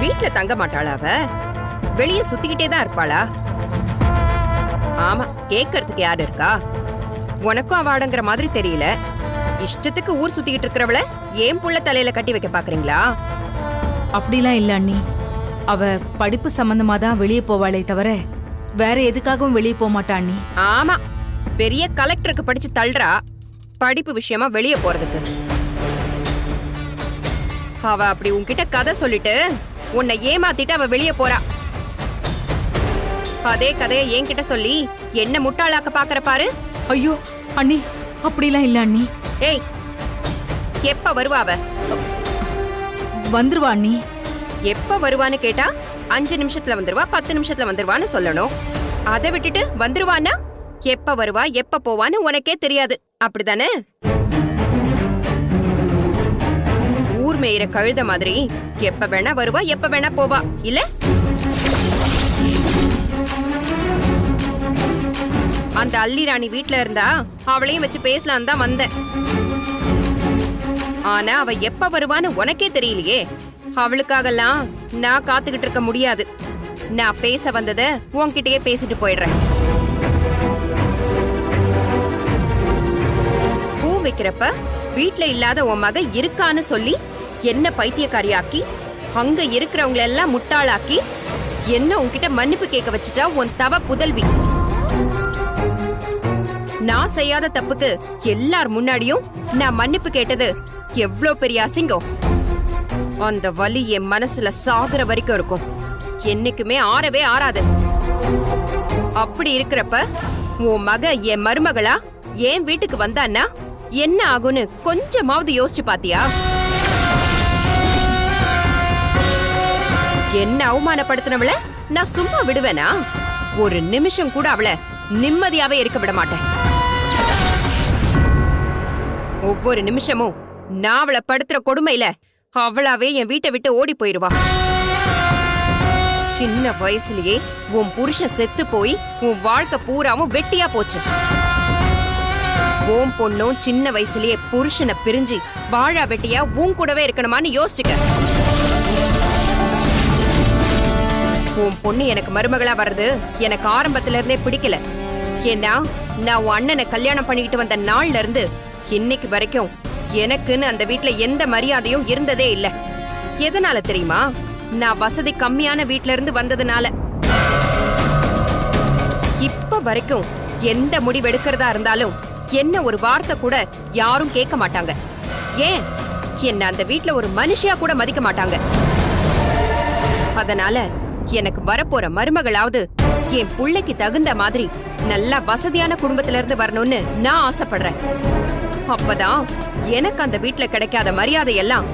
வீட்ல தங்க மாட்டாளா அவ? வெளியே சுத்திக்கிட்டே தான் இருப்பாளா? ஆமா, கேட்கறதுக்கு யாரு இருக்கா? உனக்கும் அவ அடங்குற மாதிரி தெரியல. இஷ்டத்துக்கு ஊர் சுத்திக்கிட்டு இருக்கிறவள ஏன் புள்ள தலையில கட்டி வைக்க பாக்குறீங்களா? அப்படிலாம் இல்ல அண்ணி. அவ படிப்பு சம்பந்தமா தான் வெளியே போவாளே தவிர வேற எதுக்காகவும் வெளியே போக மாட்டா அண்ணி. ஆமா, பெரிய கலெக்டருக்கு படிச்சு தள்ளுறா படிப்பு விஷயமா வெளியே போறதுக்கு. அவ அப்படி உன்கிட்ட கதை சொல்லிட்டு உன்னை ஏமாத்திட்டு அவ வெளியே போறா. அதே கதையை என்கிட்ட சொல்லி என்ன முட்டாளாக்க பாக்குற பாரு. ஐயோ அண்ணி, அப்படிலாம் இல்ல அண்ணி. ஏய், எப்ப வருவா அவ? வந்துருவா அண்ணி. எப்ப வருவான்னு கேட்டா 5 நிமிஷத்துல வந்துருவா, 10 நிமிஷத்துல வந்துருவான்னு சொல்லணும். அதை விட்டுட்டு வந்துருவான்னா எப்ப வருவா எப்ப போவான்னு உனக்கே தெரியாது, அப்படிதானே? ஊர் மேயிற கழுத மாதிரி எப்ப வேணா வருவா எப்ப வேணா போவா, இல்ல? அந்த அல்லி ராணி வீட்ல இருந்தா அவளையும் வச்சு பேசலாம் தான் வந்தேன். ஆனா அவ எப்ப வருவான்னு உனக்கே தெரியலையே. அவளுக்காகலாம் நான் காத்துக்கிட்டு இருக்க முடியாது. நான் பேச வந்தத உன்கிட்டயே பேசிட்டு போயிடுறேன். பூ வைக்கிறப்ப வீட்ல இல்லாத உன் மக இருக்கான்னு சொல்லி என்ன பைத்தியக்காரியாக்கி, அங்க இருக்கிறவங்கள எல்லாம் முட்டாளாக்கி என்ன உன்கிட்ட மன்னிப்பு கேட்க வச்சுட்டா உன் தவ புதல்வி. நான் செய்யாத தப்புக்கு எல்லார் முன்னாடியும் நான் மன்னிப்பு கேட்டது எவ்ளோ பெரிய அசிங்கம். அந்த வலி என் மனசுல சாகுற வரைக்கும் இருக்கும், என்னைக்குமே ஆறவே ஆறாது. அப்படி இருக்கிறப்ப உன் மக என் மருமகளா என் வீட்டுக்கு வந்தான்னா என்ன ஆகும்னு கொஞ்சமாவது யோசிச்சு பாத்தியா? என்ன அவமானப்படுத்தினவள நான் சும்மா விடுவேனா? ஒரு நிமிஷம் கூட அவளை நிம்மதியாவே இருக்க விட மாட்டேன். ஒவ்வொரு நிமிஷமும் நான் அவளை படுத்துற கொடுமையில அவளாவே என் வீட்டை விட்டு ஓடி போயிருவா. சின்ன வயசுலயே உன் புருஷன் செத்து போய் உன் வாழ்க்கை பூராவும் வெட்டியா போச்சு. உன் பொண்ணும் சின்ன வயசுலயே புருஷனை பிரிஞ்சு வாழா வெட்டியா உன் கூடவே இருக்கணுமான்னு யோசிச்சுக்க. உன் பொண்ணு எனக்கு மருமகளா வர்றது எனக்கு ஆரம்பத்துல இருந்தே பிடிக்கல. ஏன்னா நான் உன் அண்ணனை கல்யாணம் பண்ணிக்கிட்டு வந்த நாள்ல இருந்து இன்னைக்கு வரைக்கும் எனக்குன்னு அந்த வீட்ல எந்த மரியாதையும் இருந்ததே இல்ல. எதனால தெரியுமா? நான் வசதி கம்மியான வீட்ல இருந்து வந்ததுனால. இப்ப வரைக்கும் எந்த முடிவு எடுக்கிறதா இருந்தாலும் என்ன ஒரு வார்த்தை கூட யாரும் கேட்க மாட்டாங்க. ஏன், என்ன அந்த வீட்ல ஒரு மனுஷியா கூட மதிக்க மாட்டாங்க. அதனால எனக்கு வரப்போற மருமகளாவது என் புள்ளைக்கு தகுந்த மாதிரி நல்லா வசதியான குடும்பத்துல இருந்து வரணும்னு நான் ஆசைப்படுறேன். அப்பதான் எனக்கு அந்த வீட்ல கிடைக்காத மரியாதை எல்லாம்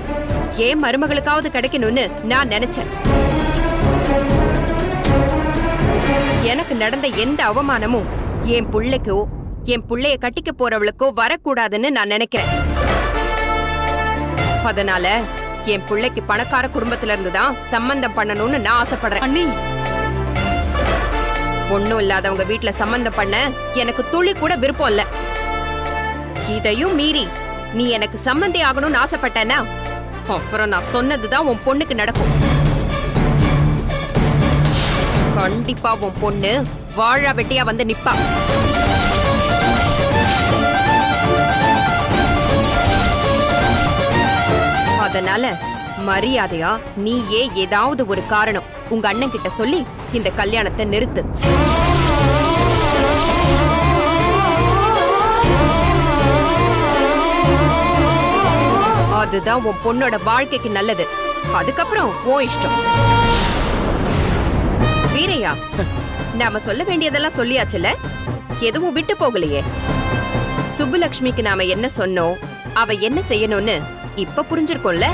என் மருமகளுக்காவது கிடைக்கணும்னு நான் நினைச்சேன். எனக்கு நடந்த எந்த அவமானமும் என் புள்ளைக்கோ என் புள்ளைய கட்டிக்க போறவளுக்கோ வரக்கூடாதுன்னு நான் நினைக்கிறேன். அதனால என் புள்ளைக்கு பணக்கார குடும்பத்துல இருந்துதான் சம்பந்தம் பண்ணணும்னு நான் ஆசைப்படுறேன். அண்ணி, ஒண்ணும் இல்லாதவங்க வீட்ல சம்பந்தம் பண்ண எனக்கு துளி கூட விருப்பம் இல்ல. இதையும் மீறி நீ எனக்கு சம்பந்தி ஆகணும்னு ஆசைப்பட்டேன்னா அப்புறம் நான் சொன்னதுதான் உன் பொண்ணுக்கு நடக்கும். கண்டிப்பா உன் பொண்ணு வாழா வெட்டியா வந்து நிப்பா. அதனால மரியாதையா நீயே ஏதாவது ஒரு காரணம் உங்க அண்ணன் கிட்ட சொல்லி இந்த கல்யாணத்தை நிறுத்து. அதுதான் உன் பொண்ணோட வாழ்க்கைக்கு நல்லது. அதுக்கப்புறம் உன் இஷ்டம். வீரையா, நாம சொல்ல வேண்டியதெல்லாம் சொல்லியாச்சுல, எதுவும் விட்டு போகலையே. சுப்புலட்சுமிக்கு நாம என்ன சொன்னோம், அவ என்ன செய்யணும்னு இப்ப புரிஞ்சிருக்கோம்ல.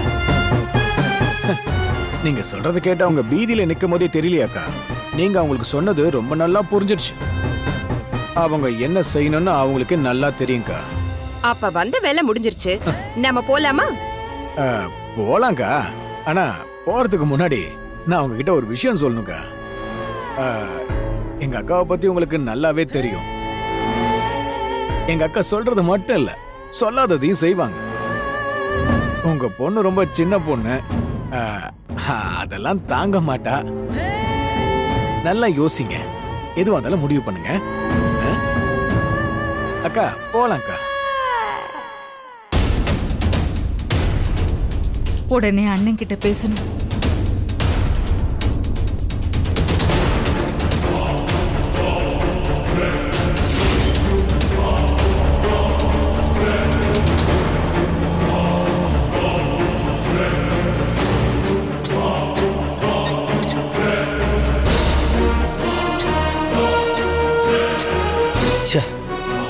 நீங்க சொல்றது கேட்டா அவங்க பீதியில நிக்கும் போதே தெரியலையாக்கா? நீங்க அவங்களுக்கு சொன்னது ரொம்ப நல்லா புரிஞ்சிடுச்சு. அவங்க என்ன செய்யணும்னு அவங்களுக்கு நல்லா தெரியும்க்கா. அப்ப வந்த வேலை முடிஞ்சிருச்சு, நாம போலாமா? போலாம்க்கா. ஆனா போறதுக்கு முன்னாடி நான் அவங்க கிட்ட ஒரு விஷயம் சொல்லணும்க்கா. எங்க அக்காவை பத்தி உங்களுக்கு நல்லாவே தெரியும். எங்க அக்கா சொல்றது மட்டும் இல்ல, சொல்லாததையும் செய்வாங்க. உங்க பொண்ணு ரொம்ப சின்ன பொண்ணு. அதெல்லாம் தாங்க மாட்டா. நல்லா யோசிங்க, எதுவா இருந்தாலும் முடிவு பண்ணுங்க. அக்கா போலாம் அக்கா. உடனே அண்ணன் கிட்ட பேசணும்.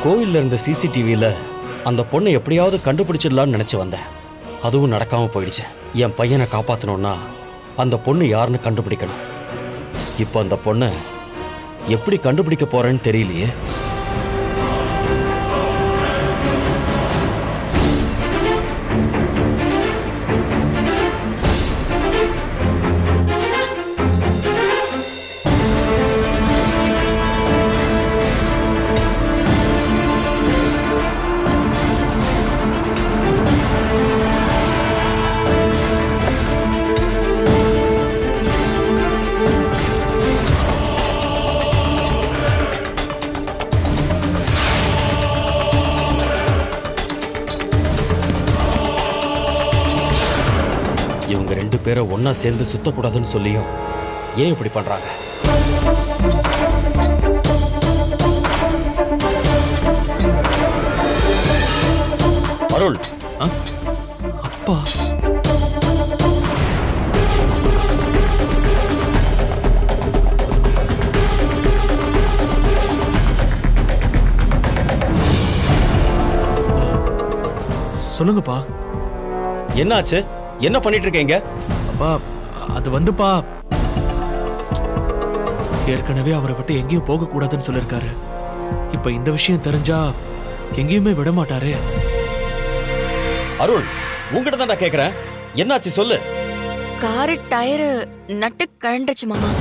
கோவில்ல இருந்த சிசிடிவியில அந்த பொண்ணை எப்படியாவது கண்டுபிடிச்சிடலான்னு நினைச்சு வந்தேன். அதுவும் நடக்காம போயிடுச்சு. என் பையனை காப்பாற்றணும்னா அந்த பொண்ணு யாருன்னு கண்டுபிடிக்கணும். இப்போ அந்த பொண்ணை எப்படி கண்டுபிடிக்க போறேன்னு தெரியலையே. இவங்க 2 பேரை ஒன்னா சேர்ந்து சுத்தக்கூடாதுன்னு சொல்லியும் ஏன் இப்படி பண்றாங்க? அருள், அப்பா சொல்லுங்கப்பா. என்னாச்சு? என்ன பண்ணிட்டு இருக்கீங்க? அப்பா அது வந்துப்பா, ஏற்கனவே அவரை விட்டு எங்கேயும் போக கூடாதுன்னு சொல்லிருக்காரு. இப்ப இந்த விஷயம் தெரிஞ்சா எங்கேயுமே விட மாட்டாரே. அருள், உங்ககிட்ட தான் கேக்குறேன், என்னாச்சு சொல்லு. காரு டயரு நட்டு கழண்டுச்சு மாமா.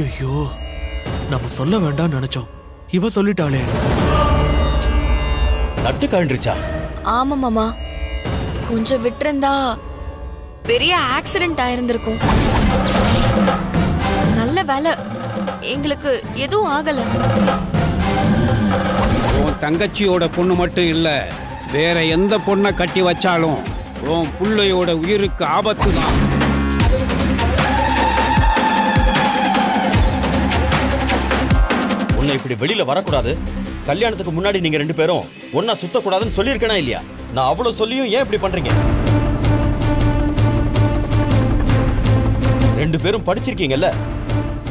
ஐயோ, நம்ம சொல்ல வேண்டாம்னு நினைச்சோம், இவ சொல்லிட்டாளே. நட்டு கழண்டுச்சா? ஆமா மாமா, கொஞ்சம் விட்டிருந்தா பெரிய ஆக்சிடென்ட் ஆயிருந்திருக்கும். நல்ல வேலை, எங்களுக்கு எதுவும் ஆகல. உன் தங்கச்சியோட பொண்ணு மட்டும் இல்ல, வேற எந்த பொண்ணை கட்டி வச்சாலும் உன் புள்ளையோட உயிருக்கு ஆபத்து தான். உன்னை இப்படி வெளியில வரக்கூடாது, கல்யாணத்துக்கு முன்னாடி நீங்க 2 பேரும் ஒன்னா சுத்தக்கூடாதுன்னு சொல்லியிருக்கேனா இல்லையா? நான் அவ்வளவு சொல்லியும் ஏன் இப்படி பண்றீங்க? 2 பேரும் படிச்சிருக்கீங்கல்ல,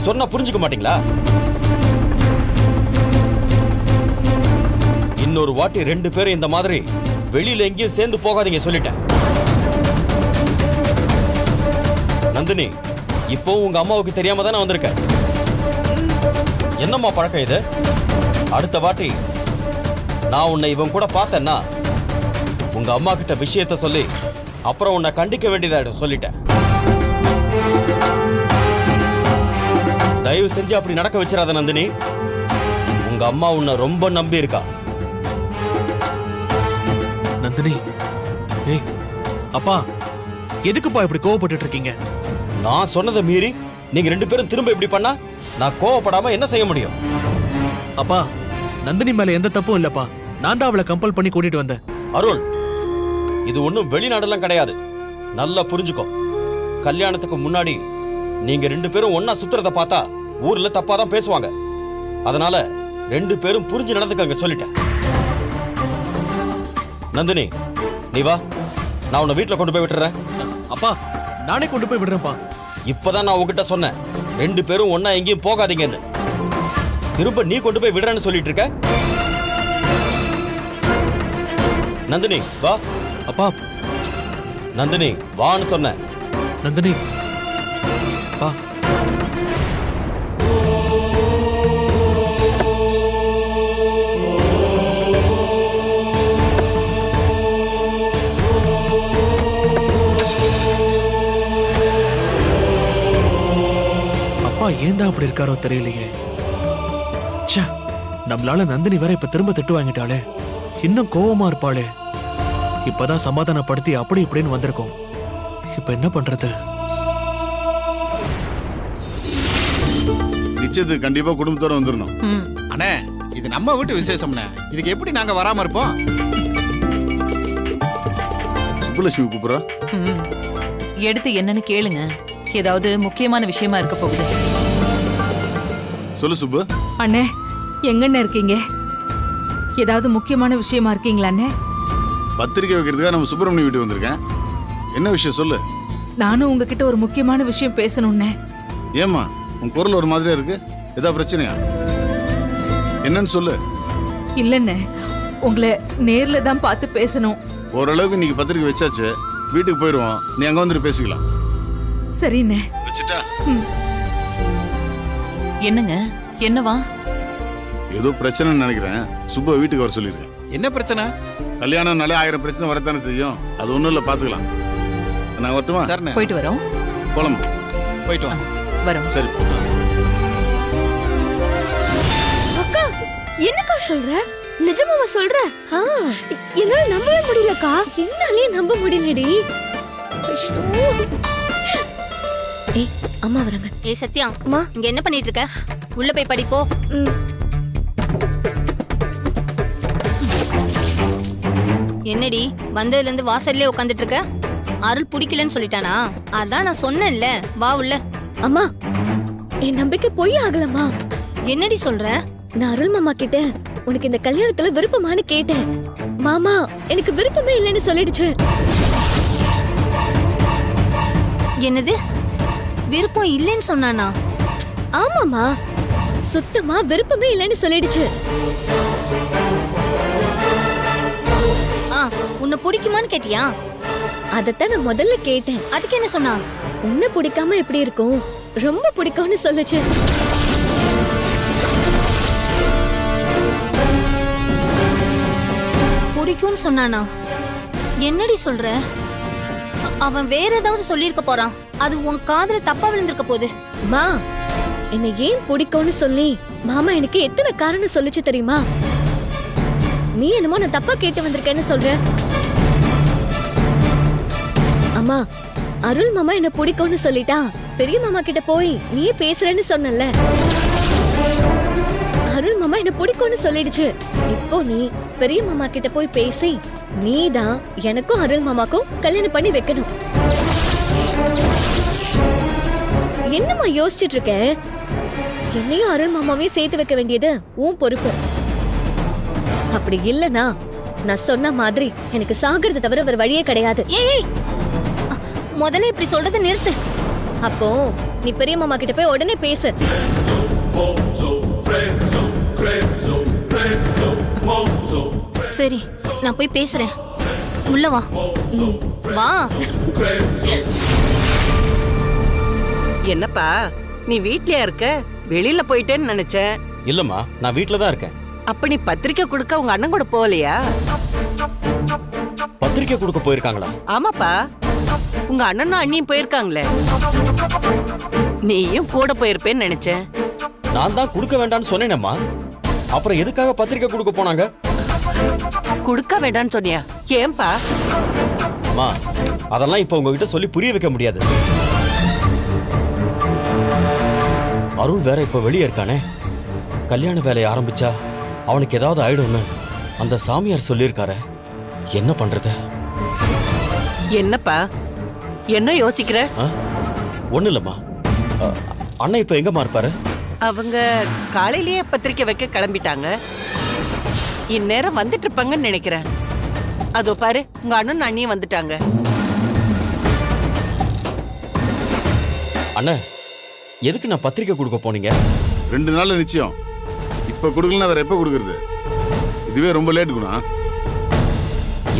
சொன்னா புரிஞ்சுக்க மாட்டீங்களா? இன்னொரு வாட்டி 2 பேரும் இந்த மாதிரி வெளியில எங்கேயும் சேர்ந்து போகாதீங்க சொல்லிட்டேன். நந்தினி, இப்போ உங்க அம்மாவுக்கு தெரியாம தானே வந்திருக்க. என்னம்மா பழக்கம் இது? அடுத்த வாட்டி நான் உன்னை இவன் கூட பார்த்தேன்னா உங்க அம்மா கிட்ட விஷயத்த சொல்லி அப்புறம் உன்னை கண்டிக்க வேண்டியதாயிடும் சொல்லிட்டேன். தயவு செஞ்சு அப்படி நடக்க வச்சிடாத நந்தினி. உங்க அம்மா உன்னை ரொம்ப நம்பி இருக்கா. நந்தினி, ஏய் அப்பா, எதுக்குப்பா இப்படி கோவப்பட்டு இருக்கீங்க? நான் சொன்னதை மீறி நீங்க 2 பேரும் திரும்ப இப்படி பண்ணா நான் கோவப்படாம என்ன செய்ய முடியும்? அப்பா, நந்தினி மேல எந்த தப்பும் இல்லப்பா. நான் தான் அவளை கம்பல் பண்ணி கூட்டிட்டு வந்தேன். அருள், இது ஒண்ணும் வெளிநாடெல்லாம் கிடையாது, நல்லா புரிஞ்சுக்கோ. கல்யாணத்துக்கு முன்னாடி நீங்க 2 பேரும் ஒன்னா சுத்துறத பார்த்தா ஊர்ல தப்பாதான் பேசுவாங்க. அதனால 2 பேரும் புரிஞ்சு நடந்துக்கங்க சொல்லிட்டேன். நந்தினி, நீ வா, நான் உன்னை வீட்டுல கொண்டு போய் விட்டுறேன். அப்பா, நானே கொண்டு போய் விடுறேன்ப்பா. இப்பதான் நான் உங்ககிட்ட சொன்னேன் 2 பேரும் ஒன்னா எங்கேயும் போகாதீங்கன்னு. திரும்ப நீ கொண்டு போய் விடுறேன்னு சொல்லிட்டு இருக்க. நந்தினி வா. அப்பா, நந்தினி வான்னு சொன்னேன். நந்தினி, அப்பா. அப்பா ஏன் தான் அப்படி இருக்காரோ தெரியலையே. நம்மளால நந்தினி வேற இப்ப திரும்ப திட்டு வாங்கிட்டாளே, இன்னும் கோவமா இருப்பாளே. இப்பதான் சமாதானப்படுத்தி அப்படி இப்படின்னு வந்திருக்கோம். இப்ப என்ன பண்றது? நிச்சயத்துக்கு கண்டிப்பா குடும்பத்தோட வந்துடணும். அண்ணே, இது நம்ம வீட்டு விசேஷம்ண்ணே. இதுக்கு எப்படி நாங்க வராம இருப்போம்? சுப்புலட்சுமி கூப்பிடுறா. எடுத்து என்னன்னு கேளுங்க. ஏதாவது முக்கியமான விஷயமா இருக்க போகுது. சொல்லு சுப்பு. அண்ணே எங்கண்ணே இருக்கீங்க? ஏதாவது முக்கியமான விஷயமா இருக்கீங்களா அண்ணே? பத்திரிக்கை வைக்கிறதுக்காக நம்ம சுப்பிரமணிய வீட்டு வந்திருக்கேன். என்ன விஷயம் சொல்லு. நானும் உங்ககிட்ட ஒரு முக்கியமான விஷயம் பேசணும்னே. ஏமா உன் குரல் ஒரு மாதிரியா இருக்கு? ஏதாவது பிரச்சனையா? என்னன்னு சொல்லு. இல்லண்ணே, உங்களை நேர்ல தான் பார்த்து பேசணும். ஓரளவுக்கு இன்னைக்கு பத்திரிக்கை வச்சாச்சு, வீட்டுக்கு போயிடுவோம். நீ அங்க வந்துட்டு பேசிக்கலாம். சரிண்ணே. வச்சுட்டா? என்னங்க, என்னவா? ஏதோ பிரச்சனைன்னு நினைக்கிறேன். சுப்பை வீட்டுக்கு வர சொல்லியிருக்கேன். என்ன பிரச்சனை? கல்யாணம்னாலே 1000 பிரச்சனை வரத்தானே செய்யும். அது ஒண்ணும் இல்ல, பாத்துக்கலாம். நான் வரட்டுமா? சரிண்ணே, போயிட்டு வரோம். போலாமா? போயிட்டு வா. வரோம். சரி. அக்கா, என்னக்கா சொல்ற? நிஜமாவா சொல்ற? என்னால நம்பவே முடியலக்கா. என்னாலே நம்ப முடியலடி. ஏய், அம்மா வராங்க. ஏய் சத்யா, அம்மா, இங்க என்ன பண்ணிட்டு இருக்க? உள்ள போய் படிப்போ. என்னடி வந்ததுல இருந்து வாசல்லே உட்காந்துட்டு இருக்க? அருள் பிடிக்கலன்னு சொல்லிட்டானா? அதான் நான் சொன்னேன்ல, வா உள்ள. அம்மா, என் நம்பிக்கை பொய் ஆகலம்மா. என்னடி சொல்ற? நான் அருள் மாமா கிட்ட உனக்கு இந்த கல்யாணத்துல விருப்பமானு கேட்டேன். மாமா எனக்கு விருப்பமே இல்லைன்னு சொல்லிடுச்சு. என்னது? விருப்பம் இல்லைன்னு சொன்னானா? ஆமாமா, சுத்தமா விருப்பமே இல்லைன்னு சொல்லிடுச்சு. உன்னை பிடிக்குமான்னு கேட்டியா? அதத்தான் நான் முதல்ல கேட்டேன். அதுக்கு என்ன சொன்னா? உன்னை பிடிக்காம எப்படி இருக்கும், ரொம்ப பிடிக்கும்னு சொல்லுச்சு. பிடிக்கும்னு சொன்னானா? என்னடி சொல்ற? அவன் வேற ஏதாவது சொல்லியிருக்க போறான். அது உன் காதுல தப்பா விழுந்திருக்க போகுது. மா, என்னை ஏன் பிடிக்கும்னு சொல்லி மாமா எனக்கு எத்தனை காரணம் சொல்லுச்சு தெரியுமா? நீ என்னமோ நான் தப்பா கேட்டு வந்திருக்கேன்னு சொல்ற. அம்மா, அருள் மாமா என்ன பிடிக்கும்னு சொல்லிட்டா பெரிய மாமா கிட்ட போய் நீ பேசுறேன்னு சொன்னல. அருள் மாமா என்ன பிடிக்கும்னு சொல்லிடுச்சு. இப்போ நீ பெரிய மாமா கிட்ட போய் பேசி நீதான் எனக்கும் அருள் மாமாக்கும் கல்யாணம் பண்ணி வைக்கணும். என்னம்மா யோசிச்சுட்டு இருக்க? என்னையும் அருள் மாமாவையும் சேர்த்து வைக்க வேண்டியது உன் பொறுப்பு. அப்படி இல்லனா நான் சொன்ன மாதிரி எனக்கு சாகிறது தவிர வேற வழியே கிடையாது. ஏய், முதல்ல இப்படி சொல்றதை நிறுத்து. அப்போ நீ பெரிய மாமா கிட்ட போய் உடனே பேசு. சரி, நான் போய் பேசுறேன். உள்ள வா. வா. என்னப்பா நீ வீட்லயா இருக்க? வெளியில போயிட்டேன்னு நினைச்சேன். இல்லம்மா, நான் வீட்டில் தான் இருக்கேன். அப்ப நீ பத்திரிக்கை கொடுக்க உங்க அண்ணன் கூட போகலையா? பத்திரிக்கை கொடுக்க போயிருக்காங்களா? ஆமாப்பா, உங்க அண்ணனும் அண்ணியும் போயிருக்காங்களே. நீயும் கூட போயிருப்பேன்னு நினைச்சேன். நான் தான் கொடுக்க வேண்டாம்னு சொன்னேனேம்மா. அப்புறம் எதுக்காக பத்திரிக்கை கொடுக்க போனாங்க? கொடுக்க வேண்டாம்னு சொன்னியா? ஏன்பா? அம்மா, அதெல்லாம் இப்ப உங்ககிட்ட சொல்லி புரிய வைக்க முடியாது. அருள் வேற இப்ப வெளியே இருக்கானே. கல்யாண வேலையை ஆரம்பிச்சா அவனுக்கு ஏதாவது ஆயிடும்னு அந்த சாமியார் சொல்லியிருக்காரு. என்ன பண்றது? என்னப்பா என்ன யோசிக்கிற? ஒண்ணு இல்லம்மா. அண்ணன் இப்ப எங்கம்மா இருப்பாரு? அவங்க காலையிலேயே பத்திரிக்கை வைக்க கிளம்பிட்டாங்க. இந்நேரம் வந்துட்டு இருப்பாங்கன்னு நினைக்கிறேன். அதோ பாரு, உங்க அண்ணன் அண்ணியும் வந்துட்டாங்க. அண்ணன், எதுக்கு நான் பத்திரிக்கை கொடுக்க போனீங்க? 2 நாள்ல நிச்சயம். இப்ப கொடுக்கலன்னா வேற எப்ப கொடுக்கறது? இதுவே ரொம்ப லேட் குணா.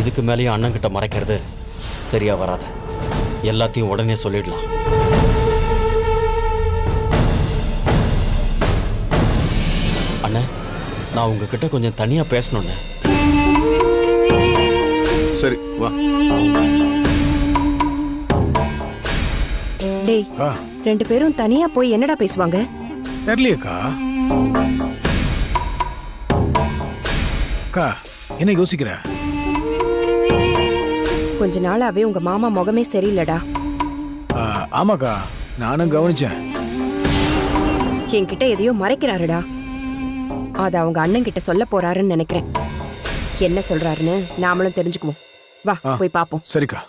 இதுக்கு மேலேயும் அண்ணன் கிட்ட மறைக்கிறது சரியா வராது. எல்லாத்தையும் உடனே சொல்லிடலாம். அண்ணன், நான் உங்ககிட்ட கொஞ்சம் தனியா பேசணும்னு. சரி வா. டேய், 2 பேரும் தனியா போய் என்னடா பேசுவாங்க? தெரியலையேக்கா. அக்கா, என்ன யோசிக்கிற? கொஞ்ச நாளாவே உங்க மாமா முகமே சரியில்லடா. ஆமாக்கா, நானும் கவனிச்சேன். என்கிட்ட எதையோ மறைக்கிறாருடா. அத அவங்க அண்ணன் கிட்ட சொல்ல போறாருன்னு நினைக்கிறேன். என்ன சொல்றாருன்னு நாமளும் தெரிஞ்சுக்குவோம். வா போய் பாப்போம். சரிக்கா.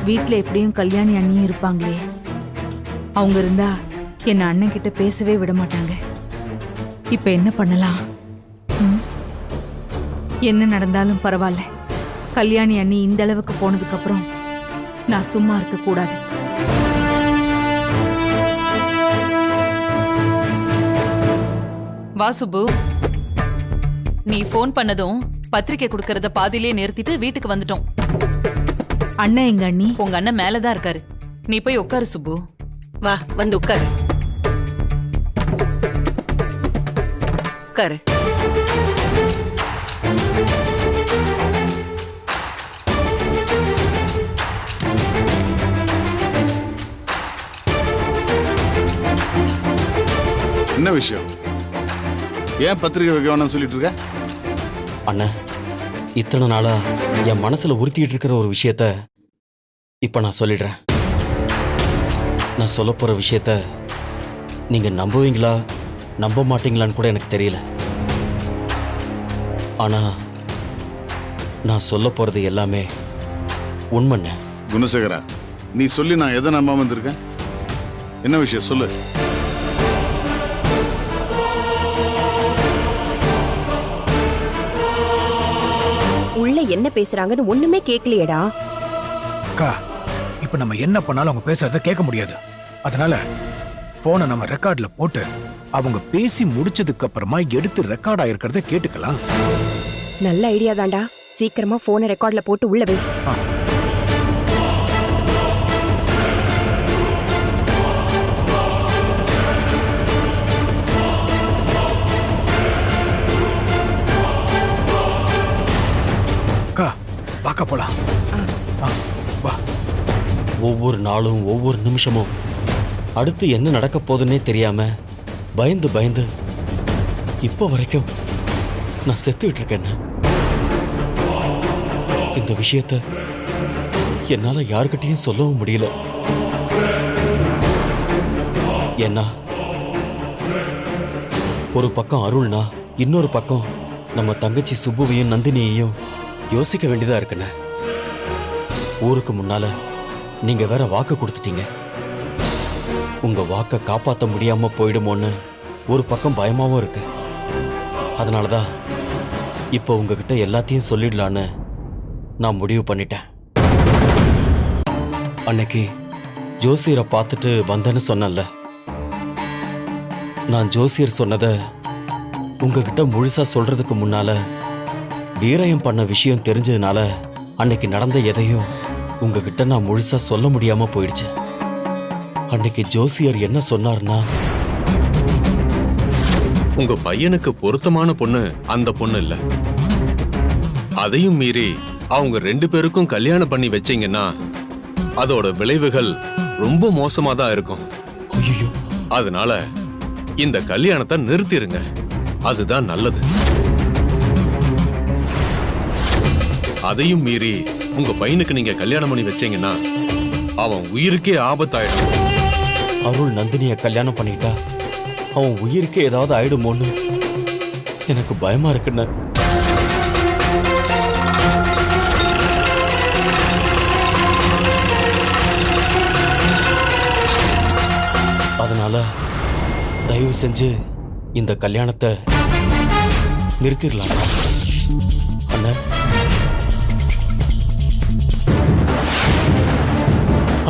வீட்ல எப்படியும் கல்யாணி அண்ணியும் இருப்பாங்களே, அவங்க இருந்தா என்ன அண்ணன் கிட்ட பேசவே விட மாட்டாங்க. இப்ப என்ன பண்ணலாம்? என்ன நடந்தாலும் பரவாயில்ல, கல்யாணி அண்ணி இந்த அளவுக்கு போனதுக்கு அப்புறம் நான் சும்மா இருக்க கூடாது. வா சுப்பு, நீ ஃபோன் பண்ணதும் பத்திரிக்கை கொடுக்கறத பாதியிலே நிறுத்திட்டு வீட்டுக்கு வந்துட்டோம். அண்ணன் எங்க அண்ணி? உங்க அண்ணன் மேலதான் இருக்காரு. நீ போய் உட்காரு சுப்பு. வா வந்து உட்காரு. உட்காரு. என்ன விஷயம்? ஏன் பத்திரிகை வைக்க வேணாம்னு சொல்லிட்டு இருக்க? அண்ணன், இத்தனை நாளா என் மனசுல உறுத்திட்டு இருக்கிற ஒரு விஷயத்த இப்ப நான் சொல்லிடுறேன். நான் சொல்ல போற விஷயத்த நீங்க நம்புவீங்களா நம்ப மாட்டீங்களான்னு கூட எனக்கு தெரியல. ஆனா நான் சொல்ல போறது எல்லாமே உண்மைண்ண. குணசேகரா, நீ சொல்லி நான் எதை நம்பாம வந்திருக்கேன்? என்ன விஷயம் சொல்லு. உள்ள என்ன பேசுறாங்கன்னு ஒண்ணுமே கேட்கலையடா. அக்கா, இப்ப நம்ம என்ன பண்ணாலும் அவங்க பேசுறத கேட்க முடியாது. அதனால போனை நம்ம ரெக்கார்ட்ல போட்டு அவங்க பேசி முடிச்சதுக்கு அப்புறமா எடுத்து ரெக்கார்ட் ஆயிருக்கிறத கேட்டுக்கலாம். நல்ல ஐடியா தான்டா. சீக்கிரமா போனை ரெக்கார்ட்ல போட்டு உள்ள வை. அக்கா, வாக்கா போலாம். வா. ஒவ்வொரு நாளும் ஒவ்வொரு நிமிஷமும் அடுத்து என்ன நடக்க போதுன்னே தெரியாம பயந்து பயந்து இப்போ வரைக்கும் நான் செத்துக்கிட்டு இருக்கேன். இந்த விஷயத்த என்னால யாருக்கிட்டையும் சொல்லவும் முடியல. ஏன்னா ஒரு பக்கம் அருள்னா, இன்னொரு பக்கம் நம்ம தங்கச்சி சுப்புவையும் நந்தினியையும் யோசிக்க வேண்டியதா இருக்குண்ணே. ஊருக்கு முன்னால நீங்க வேற வாக்கு கொடுத்துட்டீங்க. உங்க வாக்க காப்பாற்ற முடியாம போயிடுமோன்னு ஒரு பக்கம் பயமாவும் இருக்கு. அதனாலதான் இப்போ உங்ககிட்ட எல்லாத்தையும் சொல்லிடலான்னு நான் முடிவு பண்ணிட்டேன். அன்னைக்கு ஜோசியரை பார்த்துட்டு வந்தேன்னு சொன்னேன்ல, நான் ஜோசியர் சொன்னதை உங்ககிட்ட முழுசா சொல்றதுக்கு முன்னால வீரயம் பண்ண விஷயம் தெரிஞ்சதுனால அன்னைக்கு நடந்த எதையும் உங்ககிட்ட நான் முழுசா சொல்ல முடியாம போயிடுச்சு. அன்னைக்கு ஜோசியர் என்ன சொன்னார்னா, உங்க பையனுக்கு பொருத்தமான பொண்ணு அந்த பொண்ணு இல்ல. அதையும் மீறி அவங்க 2 பேருக்கும் கல்யாணம் பண்ணி வச்சீங்கன்னா அதோட விளைவுகள் ரொம்ப மோசமா தான் இருக்கும். அதனால இந்த கல்யாணத்தை நிறுத்திருங்க, அதுதான் நல்லது. அதையும் மீறி உங்க பையனுக்கு நீங்க கல்யாணம் பண்ணி வச்சீங்கன்னா அவன் உயிருக்கே ஆபத்தாயிடும். அருள் நந்தினிய கல்யாணம் பண்ணிட்டா அவன் உயிருக்கே ஏதாவது ஆயிடுமோன்னு எனக்கு பயமா இருக்குன்னு. அதனால தயவு செஞ்சு இந்த கல்யாணத்தை நிறுத்திடலாம் அண்ணா.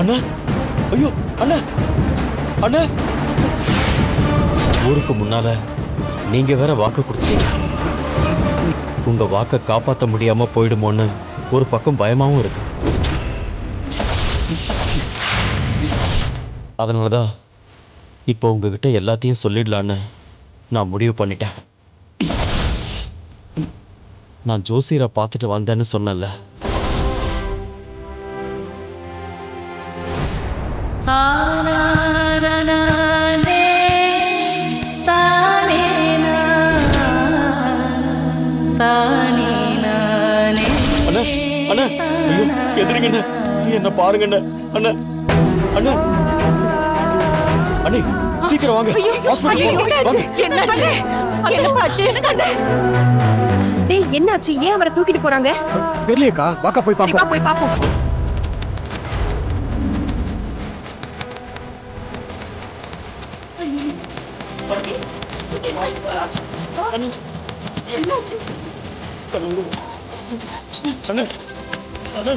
அண்ணா, ஐயோ அண்ணா, அண்ணா. ஊருக்கு முன்னால நீங்க வேற வாக்கு கொடுத்தீங்க. உங்க வாக்க காப்பாற்ற முடியாம போயிடுமோன்னு ஒரு பக்கம் பயமாவும் இருக்கு. அதனாலதான் இப்போ உங்ககிட்ட எல்லாத்தையும் சொல்லிடலான்னு நான் முடிவு பண்ணிட்டேன். நான் ஜோசியரை பார்த்துட்டு வந்தேன்னு சொன்னேன்ல. அண்ணா, அண்ணா, ஐயோ, எதிரிங்கண்ணா, என்ன பாருங்கண்ணா, அண்ணா, அண்ணா, அண்ணே, சீக்கிரம் வாங்க, ஹாஸ்பிடல் டேய் என்னாச்சு? ஏன் அவரை தூக்கிட்டு போறாங்க? தெரியலையேக்கா, வாக்கா போய் பாப்போம். போய் பாப்போம். அண்ணா, அண்ணா.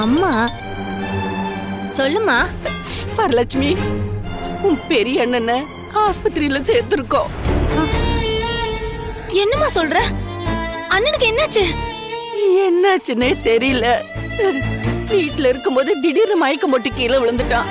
அம்மா சொல்லுமா. வரலட்சுமி, உன் பெரிய அண்ணனை ஆஸ்பத்திரியில சேர்த்திருக்கோம். என்னம்மா சொல்ற? அண்ணனுக்கு என்னாச்சு? என்னாச்சுன்னே தெரியல. வீட்டுல இருக்கும்போது திடீர்னு மயக்கம் போட்டு கீழே விழுந்துட்டான்.